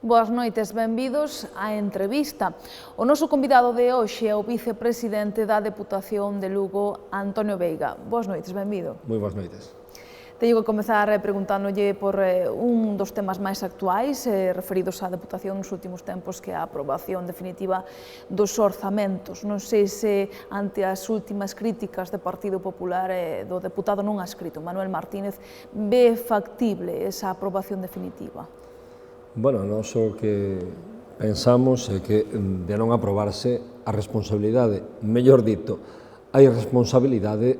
Boas noites, benvidos á entrevista. O noso convidado de hoxe é o vicepresidente da Deputación de Lugo, Antonio Veiga. Boas noites, benvido. Moi boas noites. Teño que comezar preguntándolle por un dos temas máis actuais referidos á Deputación nos últimos tempos, que é a aprobación definitiva dos orzamentos. Non sei se ante as últimas críticas do Partido Popular do deputado non adscrito, Manuel Martínez, ve factible esa aprobación definitiva. Bueno, nós o que pensamos é que de non aprobarse a responsabilidade, mellor dito, a irresponsabilidade,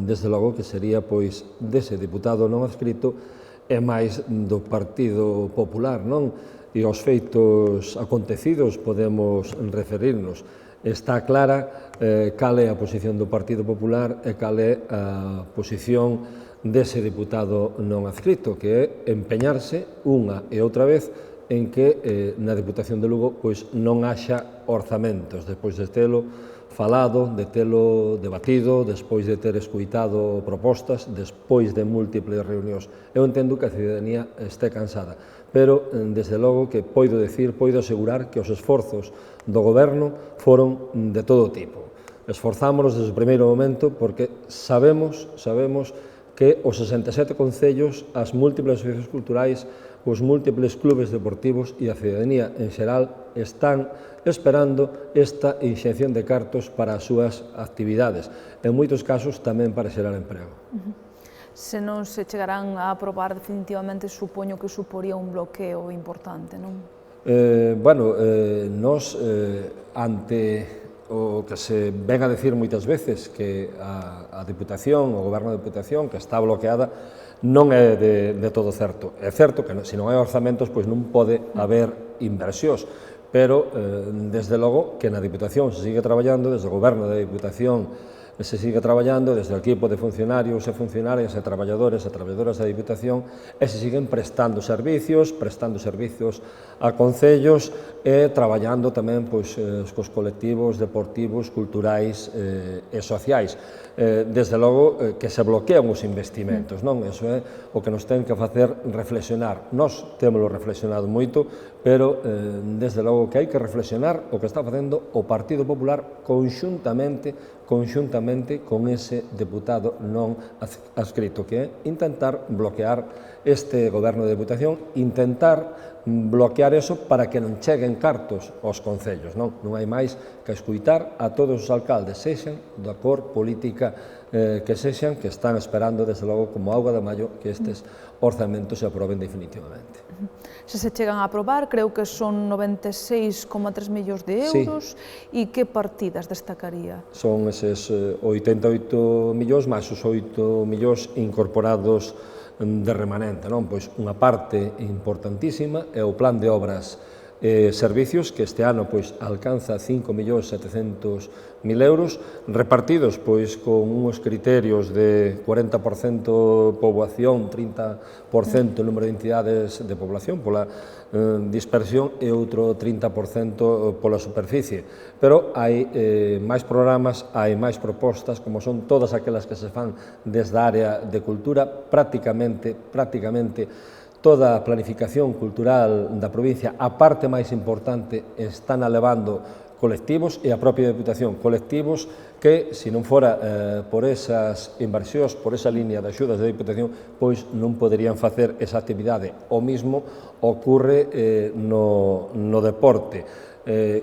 desde logo, que sería pois dese deputado non adscrito e máis do Partido Popular, non? E aos feitos acontecidos podemos referirnos. Está clara cal é a posición do Partido Popular e cal é a posición dese deputado non adscrito, que é empeñarse unha e outra vez en que na Deputación de Lugo pois non haxa orzamentos, despois de telo falado, de telo debatido, despois de ter escuitado propostas, despois de múltiples reunións. Eu entendo que a cidadanía este cansada, pero desde logo que poido asegurar que os esforzos do goberno foron de todo tipo. Esforzámonos desde o primeiro momento porque sabemos que os 67 concellos, as múltiples asociacións culturais, os múltiples clubes deportivos e a cidadanía en xeral están esperando esta inxección de cartos para as súas actividades, en moitos casos tamén para xerar emprego. Se non se chegarán a aprobar definitivamente, supoño que suporía un bloqueo importante, non? Nós, ante o que se ven a decir moitas veces, que a Deputación, o Goberno da Deputación, que está bloqueada, non é de todo certo. É certo que se non hai orzamentos, pois non pode haber inversións, pero desde logo que na Deputación se sigue traballando, desde o Goberno da Deputación se sigue traballando, desde o equipo de funcionarios e funcionarias e traballadores e traballadoras da Deputación, e se siguen prestando servicios a concellos e traballando tamén pois cos colectivos deportivos, culturais e sociais. Desde logo que se bloquean os investimentos, non? Eso é o que nos ten que facer reflexionar. Nós témolo reflexionado moito, pero desde logo que hai que reflexionar o que está facendo o Partido Popular conxuntamente con ese deputado non adscrito, que é intentar bloquear este goberno de Deputación, intentar bloquear eso para que non cheguen cartos aos concellos, non? Non hai máis que escuitar a todos os alcaldes, sexan da cor política que sexan, que están esperando, desde logo, como auga de maio, que estes orzamentos se aproben definitivamente. Se chegan a aprobar, creo que son 96,3 millóns de euros, e que partidas destacaría? Son eses 88 millóns, máis os 8 millóns incorporados de remanente, non? Pois unha parte importantísima é o plan de obras e servicios, que este ano pois alcanza 5.700.000 euros, repartidos pois con uns criterios de 40% poboación, 30% número de entidades de población pola dispersión e outro 30% pola superficie. Pero hai máis programas, hai máis propostas, como son todas aquelas que se fan desde a área de cultura, prácticamente toda a planificación cultural da provincia, a parte máis importante, están levando colectivos e a propia Deputación, colectivos que, se non fora por esas inversións, por esa línea de axudas da Deputación, pois non poderían facer esa actividade. O mismo ocurre no deporte,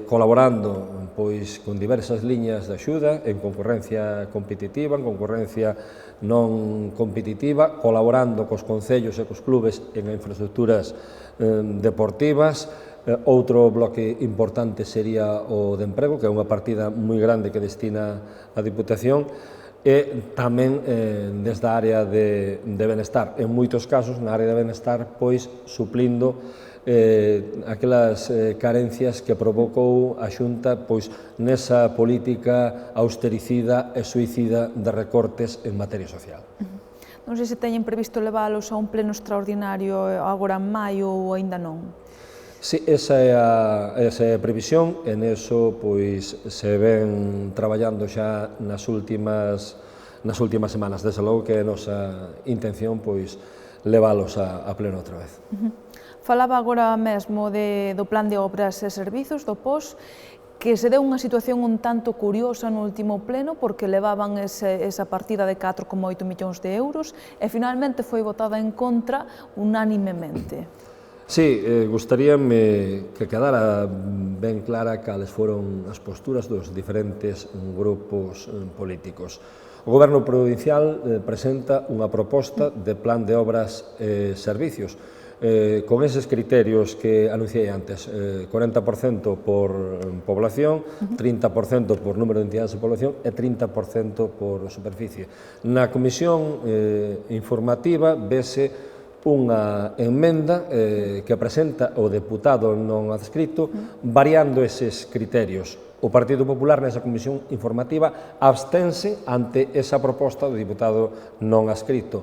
colaborando pois con diversas liñas de axuda en concurrencia competitiva, en concurrencia non competitiva, colaborando cos concellos e cos clubes en infraestructuras deportivas. Outro bloque importante sería o de emprego, que é unha partida moi grande que destina a Deputación, e tamén desde a área de benestar. En moitos casos, na área de benestar, pois suplindo aquelas carencias que provocou a Xunta nesa política austericida e suicida de recortes en materia social. Non sei se teñen previsto leválos a un pleno extraordinario agora en maio ou aínda non. Sí, esa é a previsión, en eso se ven traballando xa nas últimas semanas. Desde logo que é a nosa intención leválos a pleno outra vez. Falaba agora mesmo do plan de obras e servizos, do POS, que se deu unha situación un tanto curiosa no último pleno porque levaban esa partida de 4,8 millóns de euros e finalmente foi votada en contra unánimemente. Sí, gustaríame que quedara ben clara cales foron as posturas dos diferentes grupos políticos. O Goberno provincial presenta unha proposta de plan de obras e servicios con eses criterios que anunciei antes, 40% por población, 30% por número de entidades de población e 30% por superficie. Na comisión informativa vese unha enmenda que presenta o deputado non adscrito variando eses criterios. O Partido Popular nesa comisión informativa abstense ante esa proposta do deputado non adscrito.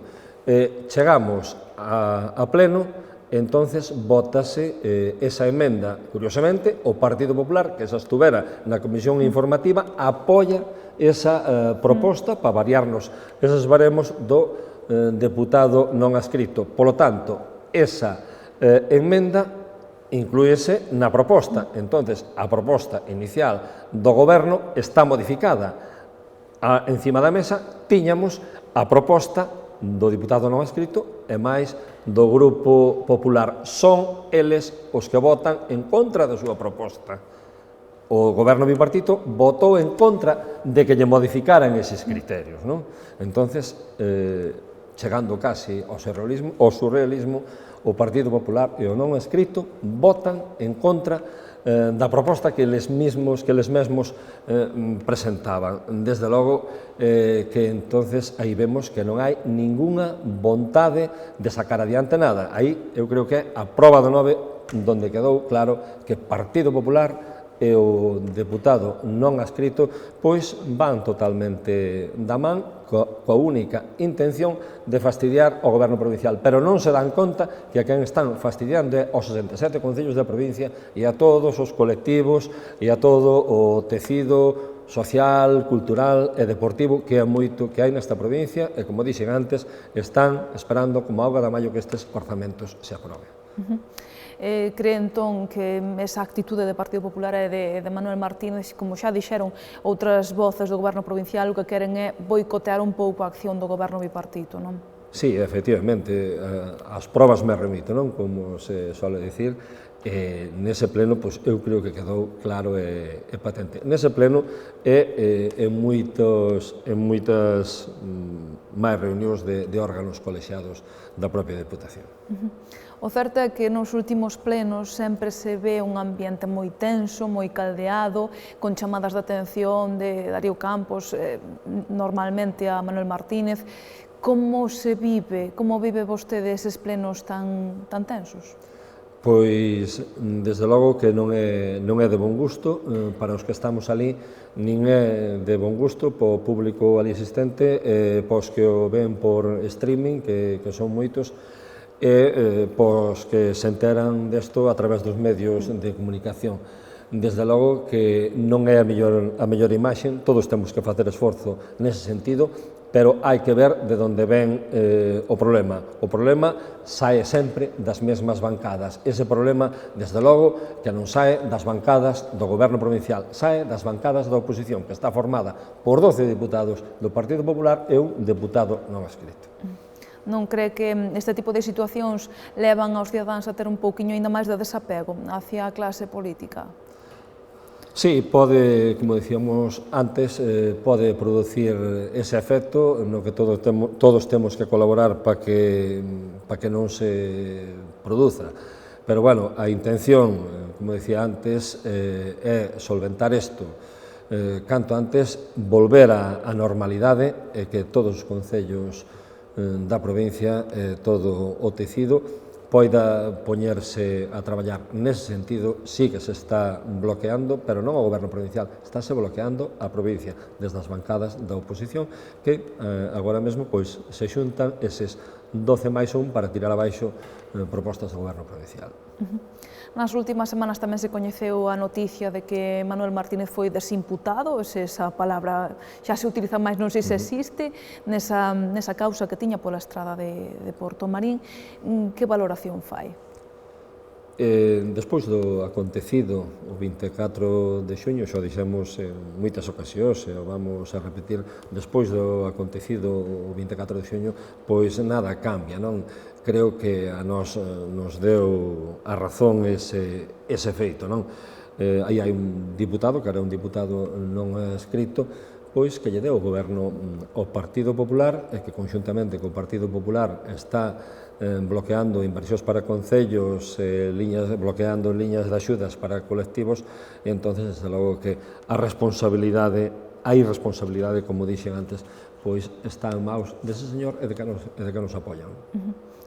Chegamos a pleno, entonces vótase esa emenda. Curiosamente, o Partido Popular, que xa estuvera na comisión informativa, apoia esa proposta para variarnos eses baremos do deputado non adscrito. Polo tanto, esa emenda inclúese na proposta. Entonces, a proposta inicial do Goberno está modificada. Encima da mesa tiñamos a proposta do deputado non adscrito e máis do Grupo Popular. Son eles os que votan en contra da súa proposta. O Goberno bipartito votou en contra de que lle modificaran eses criterios. Entonces, chegando casi ao surrealismo, o Partido Popular e o non adscrito votan en contra da proposta que eles mesmos presentaban. Desde logo que entonces aí vemos que non hai ningunha vontade de sacar adiante nada. Aí eu creo que é a proba do 9 donde quedou claro que o Partido Popular e o deputado non adscrito van totalmente da man coa única intención de fastidiar o Goberno provincial, pero non se dan conta que a quen están fastidiando é aos 67 concellos da provincia e a todos os colectivos e a todo o tecido social, cultural e deportivo que hai nesta provincia e, como dixen antes, están esperando como auga da maio que estes orzamentos se aproben. Cree entón que esa actitude do Partido Popular e de Manuel Martínez, como xa dixeron outras voces do Goberno provincial, o que queren é boicotear un pouco a acción do Goberno bipartito, non? Sí, efectivamente, as probas me remito, non? Como se suele dicir, nese pleno, eu creo que quedou claro e patente. Nese pleno e en moitas máis reunións de órganos colexiados da propia Deputación. O certo é que nos últimos plenos sempre se ve un ambiente moi tenso, moi caldeado, con chamadas de atención de Darío Campos, normalmente a Manuel Martínez. Como vive vostede eses plenos tan tensos? Pois, desde logo que non é de bon gusto para os que estamos ali, nin é de bon gusto para o público ali existente, pos que o ven por streaming, que son moitos, e pos que se enteran desto a través dos medios de comunicación. Desde logo que non é a mellor imaxe, todos temos que facer esforzo nese sentido, pero hai que ver de onde ven o problema. O problema sae sempre das mesmas bancadas. Ese problema, desde logo, que non sae das bancadas do Goberno provincial, sae das bancadas da oposición, que está formada por 12 diputados do Partido Popular e un deputado non adscrito. Non cree que este tipo de situacións levan aos cidadáns a ter un pouquiño ainda máis de desapego hacia a clase política? Sí, pode, como dicíamos antes, pode producir ese efecto no que todos temos que colaborar para que non se produza. Pero, bueno, a intención, como dicía antes, é solventar isto canto antes, volver á normalidade e que todos os concellos da provincia, todo o tecido, poida poñerse a traballar. Nese sentido, sí que se está bloqueando, pero non o goberno provincial, estáse bloqueando a provincia desde as bancadas da oposición que agora mesmo pois se xuntan eses 12 máis 1 para tirar abaixo propostas do goberno provincial. Nas últimas semanas tamén se coñeceu a noticia de que Manuel Martínez foi desimputado, esa palabra xa se utiliza máis, non sei se existe, nesa causa que tiña pola estrada de Porto Marín. Que valoración fai? Despois do acontecido o 24 de xuño, xa dixemos en moitas ocasións, e o vamos a repetir, despois do acontecido o 24 de xuño, pois nada cambia, non? Creo que a nos deu a razón ese feito, non? Aí hai un diputado, que era un diputado non escrito, pois que lle deu o goberno ao Partido Popular e que conxuntamente co Partido Popular está bloqueando inversións para concellos, bloqueando liñas de axudas para colectivos, e entonces, desde logo que a irresponsabilidade, como dixen antes, pois está en maus dese señor e de que nos apoian.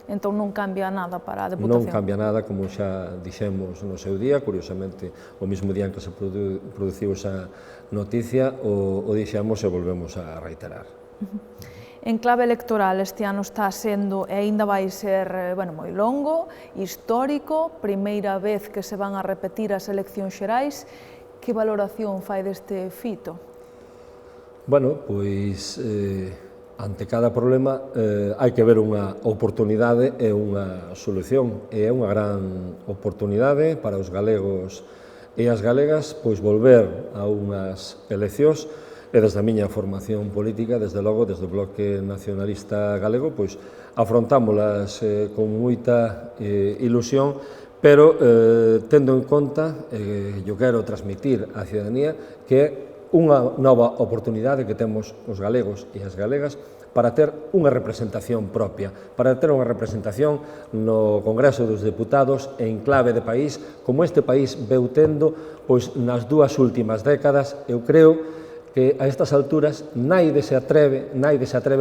Entón non cambia nada para a Deputación? Non cambia nada, como xa dixemos no seu día, curiosamente, o mesmo día en que se produciu esa noticia, o dixemos e volvemos a reiterar. En clave electoral, este ano está sendo, e aínda vai ser moi longo, histórico, primeira vez que se van a repetir as eleccións xerais. Que valoración fai deste fito? Bueno, pois, ante cada problema hai que ver unha oportunidade e unha solución. E é unha gran oportunidade para os galegos e as galegas, pois, volver a unhas eleccións. E desde a miña formación política, desde logo, desde o Bloque Nacionalista Galego, pois afrontámolas con moita ilusión, pero tendo en conta, eu quero transmitir á ciudadanía, que é unha nova oportunidade que temos os galegos e as galegas para ter unha representación propia, para ter unha representación no Congreso dos Deputados en clave de país, como este país veu tendo pois nas dúas últimas décadas. Eu creo que a estas alturas naide se atreve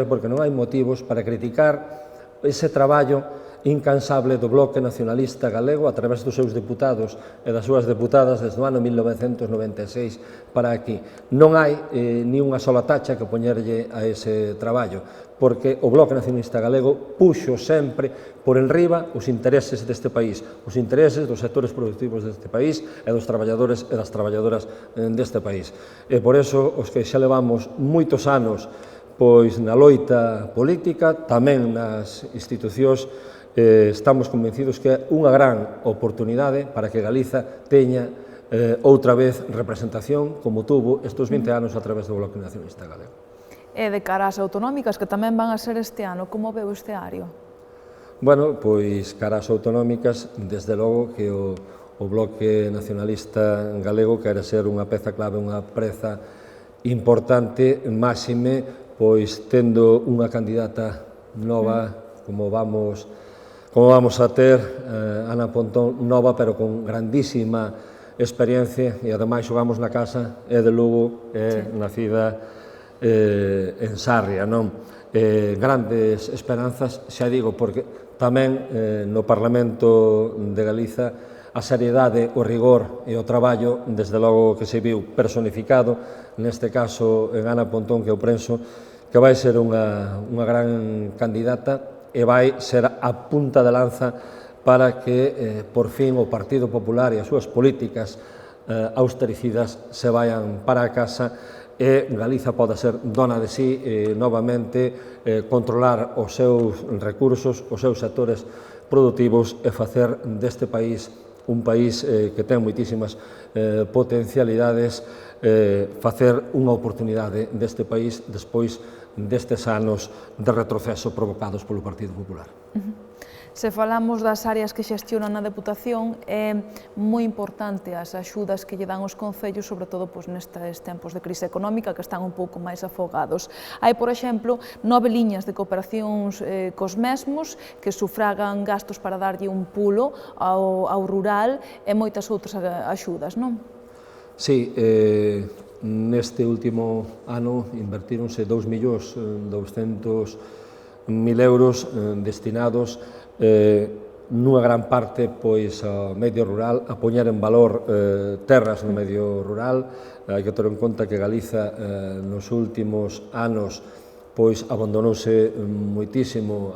porque non hai motivos para criticar ese traballo incansable do Bloque Nacionalista Galego a través dos seus deputados e das súas deputadas desde o ano 1996 para aquí. Non hai ni unha sola tacha que poñerlle a ese traballo, porque o Bloque Nacionalista Galego puxo sempre por enriba os intereses deste país, os intereses dos sectores productivos deste país e dos traballadores e das traballadoras deste país. E por eso, os que xa levamos moitos anos pois na loita política, tamén nas institucións, estamos convencidos que é unha gran oportunidade para que Galiza teña outra vez representación como tuvo estes 20 anos a través do Bloque Nacionalista Galego. E de cara ás autonómicas, que tamén van a ser este ano, como veu este ario? Bueno, pois cara ás autonómicas, desde logo que o Bloque Nacionalista Galego quere ser unha peza clave, unha preza importante, máxime, pois tendo unha candidata nova, como vamos a ter, Ana Pontón, nova, pero con grandísima experiencia, e ademais xogamos na casa, é de Lugo, é nacida en Sarria, non? Grandes esperanzas, xa digo, porque tamén no Parlamento de Galiza a seriedade, o rigor e o traballo, desde logo que se viu personificado, neste caso en Ana Pontón, que eu penso que vai ser unha gran candidata e vai ser a punta de lanza para que, por fin, o Partido Popular e as súas políticas austericidas se vayan para a casa e Galiza poda ser dona de sí novamente, controlar os seus recursos, os seus sectores productivos e facer deste país un país que ten moitísimas potencialidades, facer unha oportunidade deste país despois destes anos de retroceso provocados polo Partido Popular. Se falamos das áreas que xestionan a Deputación, é moi importante as axudas que lle dan os concellos, sobre todo nestes tempos de crise económica que están un pouco máis afogados. Hai, por exemplo, 9 liñas de cooperacións cos mesmos que sufragan gastos para darlle un pulo ao rural e moitas outras axudas, non? Sí, neste último ano invertíronse 2.200.000 euros destinados nunha gran parte pois ao medio rural, a poñer en valor terras no medio rural. Hai que ter en conta que Galiza nos últimos anos pois abandonouse moitísimo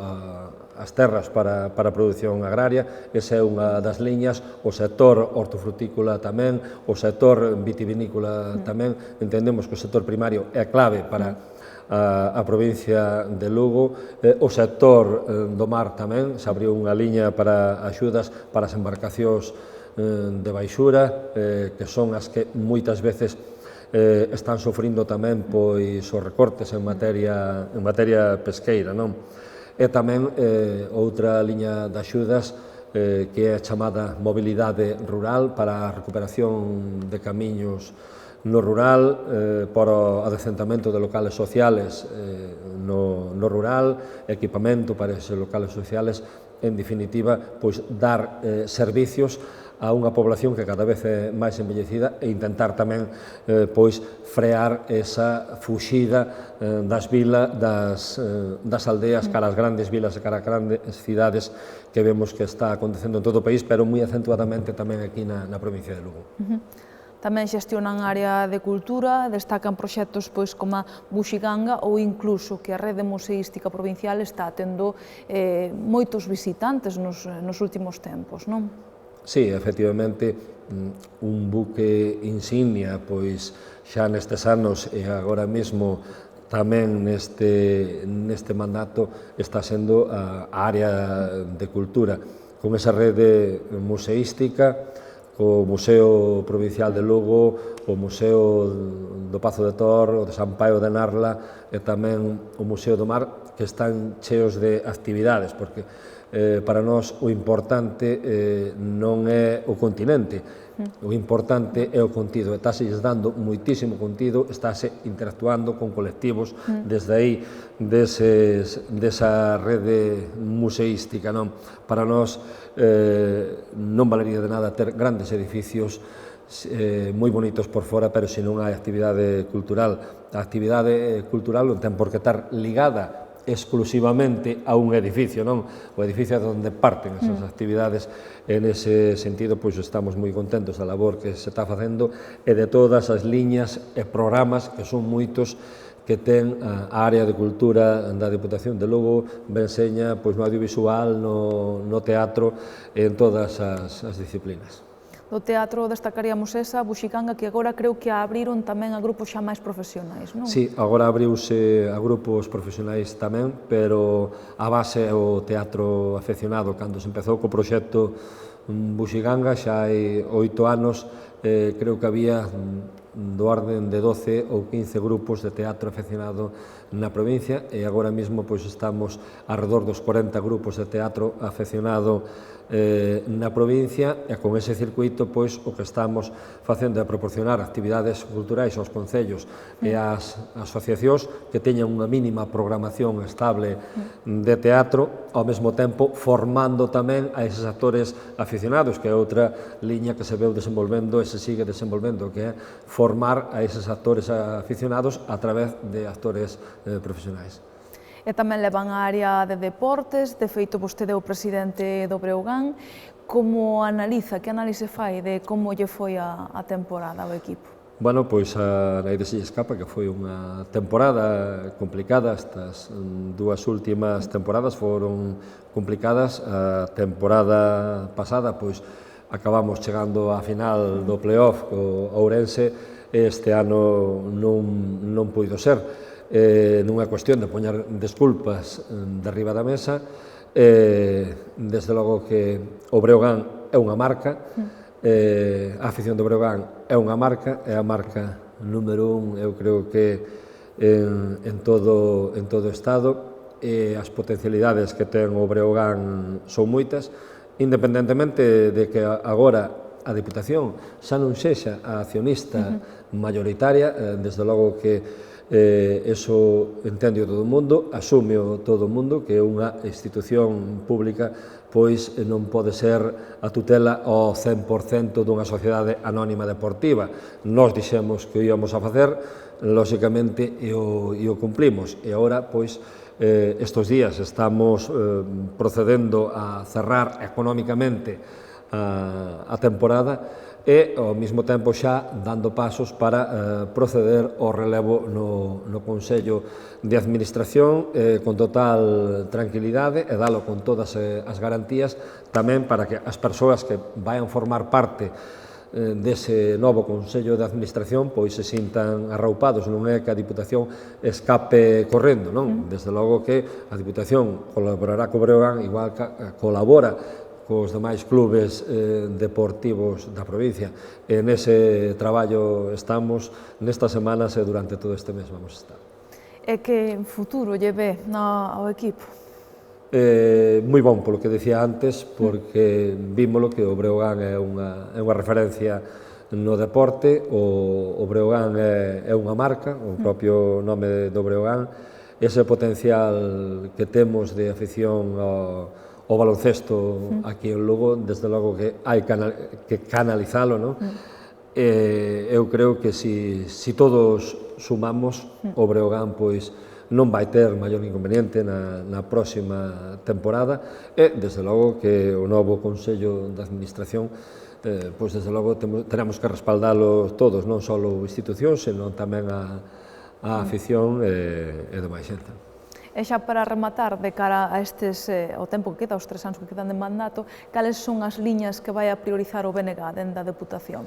as terras para a produción agraria. Esa é unha das liñas, o sector hortofrutícola tamén, o sector vitivinícola tamén. Entendemos que o sector primario é clave para a provincia de Lugo. O sector do mar tamén, se abriu unha liña para axudas para as embarcacións de baixura, que son as que moitas veces están sofrindo tamén pois os recortes en materia pesqueira, non? E tamén outra liña de axudas que é chamada mobilidade rural para a recuperación de camiños no rural, para o adecentamento de locales sociales no rural, equipamento para eses locales sociales, en definitiva, pois dar servicios a unha población que cada vez é máis envellecida e intentar tamén pois frear esa fuxida das vilas, das aldeas cara as grandes vilas e cara as grandes cidades que vemos que está acontecendo en todo o país, pero moi acentuadamente tamén aquí na provincia de Lugo. Tamén xestionan área de cultura, destacan proxectos como a Buxiganga ou incluso que a rede museística provincial está tendo moitos visitantes nos últimos tempos, non? Sí, efectivamente, un buque insignia, pois xa nestes anos e agora mesmo tamén neste mandato está sendo a área de cultura, con esa rede museística, co Museo Provincial de Lugo, o Museo do Pazo de Tor, o de San Paio de Narla e tamén o Museo do Mar, que están cheos de actividades, porque para nós o importante non é o continente, o importante é o contido, e estáse dando moitísimo contido, estáse interactuando con colectivos desde aí, desa rede museística, non? Para nós non valería de nada ter grandes edificios moi bonitos por fora, pero se non hai actividade cultural. A actividade cultural non ten por que estar ligada exclusivamente a un edificio, non? O edificio é onde parten esas actividades. En ese sentido, pois estamos moi contentos da labor que se está facendo e de todas as liñas e programas, que son moitos, que ten a área de cultura da Deputación de Lugo, ben seña pois no audiovisual, no teatro, en todas as disciplinas. Do teatro destacaríamos esa, Buxiganga, que agora creo que a abriron tamén a grupos xa máis profesionais, non? Sí, agora abriuse a grupos profesionais tamén, pero a base é o teatro afeccionado. Cando se empezou co proxecto Buxiganga, xa hai 8 anos, creo que había do orden de 12 ou 15 grupos de teatro afeccionado na provincia, e agora mesmo pois estamos alrededor dos 40 grupos de teatro afeccionado na provincia, e con ese circuito pois o que estamos facendo é proporcionar actividades culturais aos concellos e ás asociacións que teñan unha mínima programación estable de teatro, ao mesmo tempo formando tamén a eses actores aficionados, que é outra liña que se veu desenvolvendo e se sigue desenvolvendo, que é formar a eses actores aficionados a través de actores profesionais. E tamén levan a área de deportes, de feito vostede é o presidente do Breogán. Como analiza, que análise fai de como lle foi a temporada ao equipo? Bueno, pois a Naide se escapa que foi unha temporada complicada. Estas dúas últimas temporadas foron complicadas. A temporada pasada, pois, acabamos chegando á final do playoff co Ourense, e este ano non puido ser. Non é cuestión de poñer desculpas de riba da mesa, desde logo que o Breogán é unha marca, a afición do Breogán é unha marca, é a marca número 1, eu creo que en todo o Estado, e as potencialidades que ten o Breogán son moitas, independentemente de que agora a Deputación xa non sexa a accionista maioritaria, desde logo que Eso entende todo o mundo, asúmeo todo o mundo, que unha institución pública pois non pode ser a tutela ao 100% dunha sociedade anónima deportiva. Nós dixemos que o íamos a facer, lóxicamente, e o cumplimos. E agora, pois, estes días estamos procedendo a cerrar económicamente a temporada e, ao mesmo tempo, xa dando pasos para proceder ao relevo no Consello de Administración con total tranquilidade e dalo con todas as garantías tamén para que as persoas que vayan formar parte dese novo Consello de Administración pois se sintan arroupados, non é que a Diputación escape correndo, non? Desde logo que a Diputación colaborará co Breogán, igual que colabora cos demais clubes deportivos da provincia. E nese traballo estamos nestas semanas e durante todo este mes vamos a estar. E que futuro lle ve ao equipo? Moi bon, polo que decía antes, porque vímolo que o Breogán é unha referencia no deporte, o Breogán é unha marca, o propio nome do Breogán, ese potencial que temos de afición ao baloncesto aquí en Lugo, desde logo que hai que canalizalo, non? Eu creo que se todos sumamos, o Breogán pois non vai ter maior inconveniente na próxima temporada e, desde logo, que o novo Consello de Administración pois, desde logo, teremos que respaldalo todos, non só a institución, senón tamén a afición e demais xente. E xa para rematar, de cara a ao tempo que queda, aos 3 anos que quedan de mandato, cales son as liñas que vai a priorizar o BNG dentro da Deputación?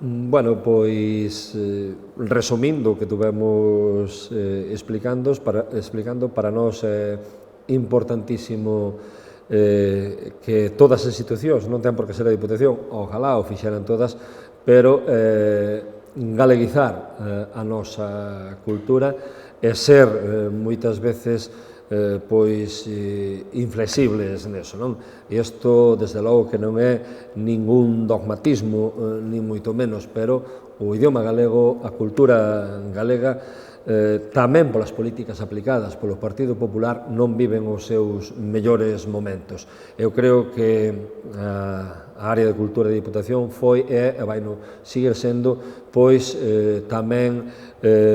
Bueno, pois, resumindo o que tuvemos explicando, para nós é importantísimo que todas as institucións, non ten por que ser a Diputación, ojalá o fixeran todas, pero galeguizar a nosa cultura e ser moitas veces pois inflexibles neso, non? E isto, desde logo, que non é ningún dogmatismo, ni moito menos, pero o idioma galego, a cultura galega, tamén polas políticas aplicadas polo Partido Popular, non viven os seus mellores momentos. Eu creo que a área de cultura da Diputación foi e vai seguir sendo pois tamén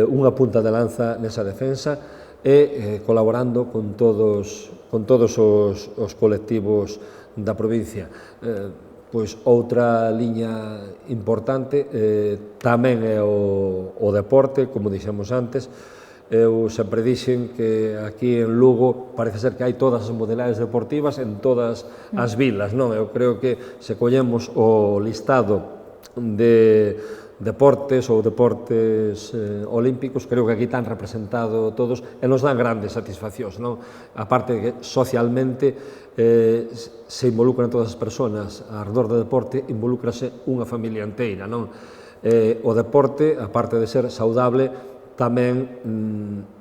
unha punta de lanza nesa defensa e colaborando con todos os colectivos da provincia. Pois outra liña importante tamén é o deporte, como dixemos antes. Eu sempre dixen que aquí en Lugo parece ser que hai todas as modalidades deportivas en todas as vilas, non? Eu creo que se collemos o listado de deportes ou deportes olímpicos, creo que aquí están representados todos e nos dan grandes satisfaccións, non? A parte que socialmente se involucran todas as persoas arredor do deporte, involúcrase unha familia inteira, non? O deporte, a parte de ser saudable, tamén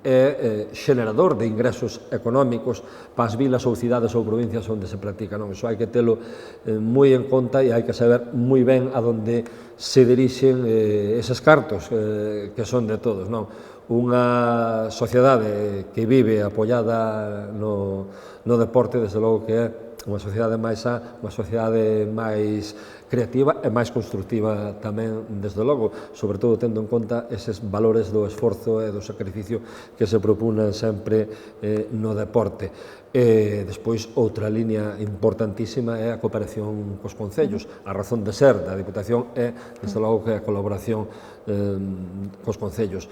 é xenerador de ingresos económicos para as vilas ou cidades ou provincias onde se practica, non? Iso hai que telo moi en conta e hai que saber moi ben a donde se dirixen eses cartos que son de todos, non? Unha sociedade que vive apoiada no deporte, desde logo que é unha sociedade máis sá, unha sociedade máis creativa e máis constructiva tamén, desde logo, sobre todo tendo en conta eses valores do esforzo e do sacrificio que se propunan sempre no deporte. E despois, outra liña importantísima é a cooperación cos concellos. A razón de ser da Diputación é, desde logo, que a colaboración cos concellos.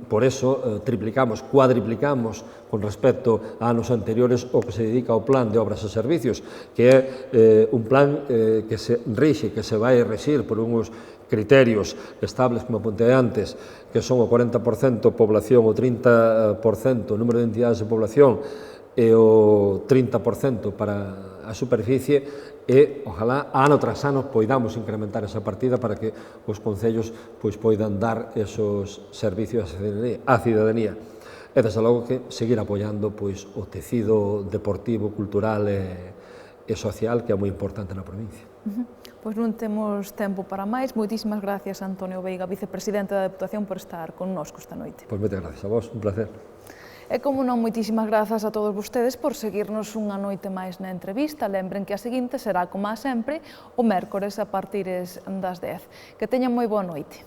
Por eso, triplicamos, cuadriplicamos con respecto a anos anteriores o que se dedica ao plan de obras e servicios, que é un plan que se rixe, que se vai rexir por uns criterios estables, como apuntei antes, que son o 40% población, o 30% número de entidades de población e o 30% para a superficie, e ojalá ano tras ano poidamos incrementar esa partida para que os concellos pois poidan dar esos servicios á cidadanía. E, desde logo, que seguir apoiando pois o tecido deportivo, cultural e social, que é moi importante na provincia. Pois non temos tempo para máis. Moitísimas gracias, Antonio Veiga, vicepresidente da Deputación, por estar connosco esta noite. Pois moitas gracias a vos, un placer. E como non, moitísimas grazas a todos vostedes por seguirnos unha noite máis na entrevista. Lembren que a seguinte será, como a sempre, o mércores a partir das 10. Que teñan moi boa noite.